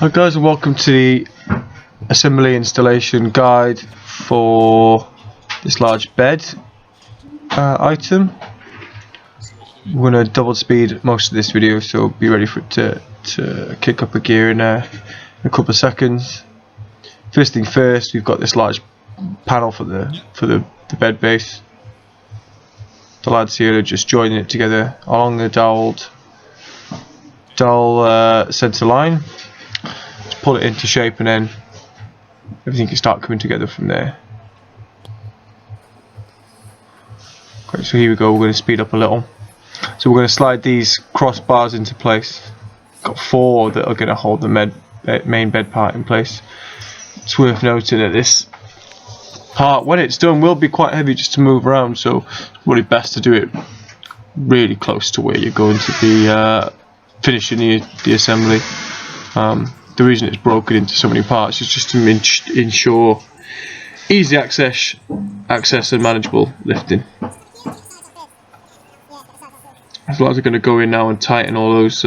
Hi guys, and welcome to the assembly installation guide for this large bed item. We're going to double speed most of this video, so be ready for it to kick up a gear in a couple of seconds. First thing first, we've got this large panel for the bed base. The lads here are just joining it together along the dowel centre line. Pull it into shape and then everything can start coming together from there. Okay, so here we go, we're going to speed up a little. So we're going to slide these crossbars into place. Got 4 that are going to hold the main bed part in place. It's worth noting that this part, when it's done, will be quite heavy just to move around, so it's really best to do it really close to where you're going to be finishing the assembly. The reason it's broken into so many parts is just to ensure easy access and manageable lifting. So lads are going to go in now and tighten all those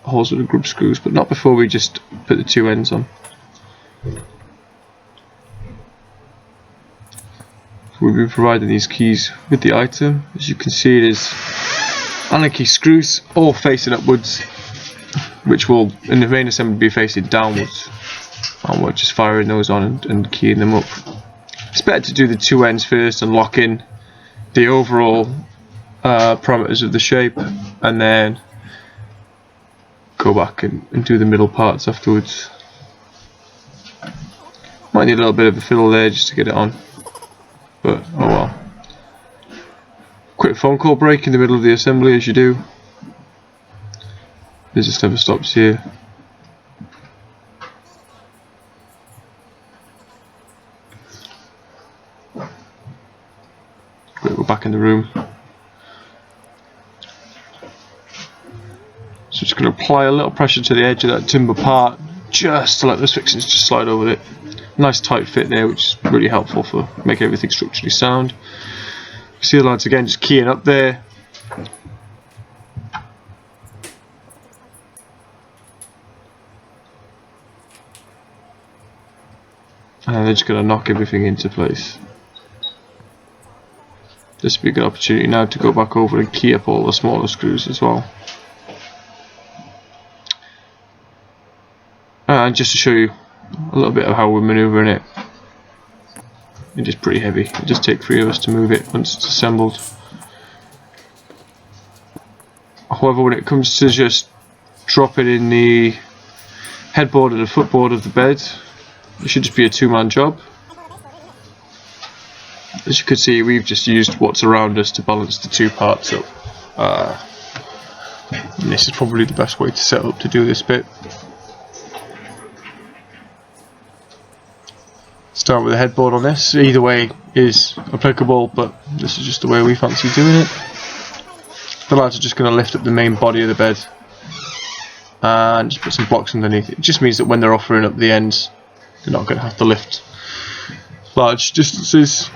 holes with the grub screws, but not before we just put the 2 ends on. We'll be providing these keys with the item. As you can see, there's Allen key screws all facing upwards, which will in the main assembly be facing downwards, and we're just firing those on and keying them up. It's better to do the 2 ends first and lock in the overall parameters of the shape, and then go back and do the middle parts afterwards. Might need a little bit of a fiddle there just to get it on, but oh well. Quick phone call break in the middle of the assembly, as you do. It just never stops here. Great, we're back in the room. So just going to apply a little pressure to the edge of that timber part, just to let those fixings just slide over it. Nice tight fit there, which is really helpful for making everything structurally sound. You see the lads again just keying up there. And they're just going to knock everything into place. This will be a good opportunity now to go back over and key up all the smaller screws as well. And just to show you a little bit of how we're manoeuvring it. It is pretty heavy. It just takes 3 of us to move it once it's assembled. However, when it comes to just dropping in the headboard and the footboard of the bed, it should just be a 2-man job. As you can see, we've just used what's around us to balance the 2 parts up. And this is probably the best way to set up to do this bit. Start with the headboard on this. Either way is applicable, but this is just the way we fancy doing it. The lads are just going to lift up the main body of the bed and just put some blocks underneath it. It just means that when they're offering up the ends, they're not going to have to lift large distances.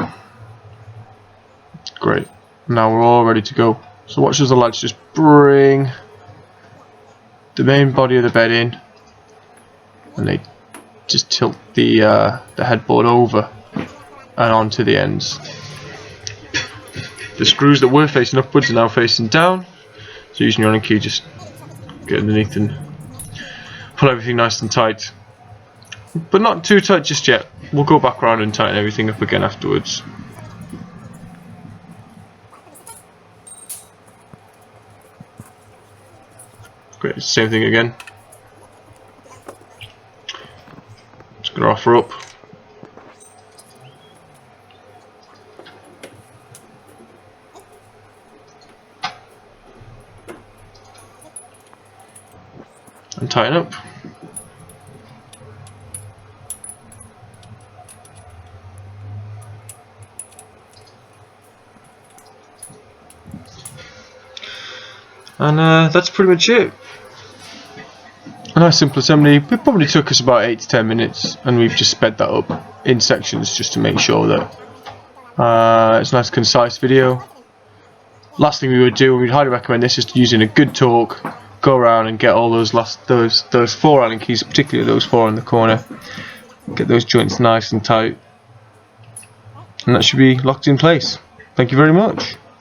Great. Now we're all ready to go. So watch as the lads just bring the main body of the bed in, and they just tilt the headboard over and onto the ends. The screws that were facing upwards are now facing down. So using your Allen key, just get underneath and pull everything nice and tight. But not too tight just yet. We'll go back around and tighten everything up again afterwards. Great, same thing again. Just gonna offer up. And tighten up. And that's pretty much it. A nice simple assembly. It probably took us about 8 to 10 minutes, and we've just sped that up in sections just to make sure that it's a nice concise video. Last thing we would do, and we'd highly recommend this, is using a good torque go around and get all those those 4 Allen keys, particularly those 4 in the corner. Get those joints nice and tight, and that should be locked in place. Thank you very much.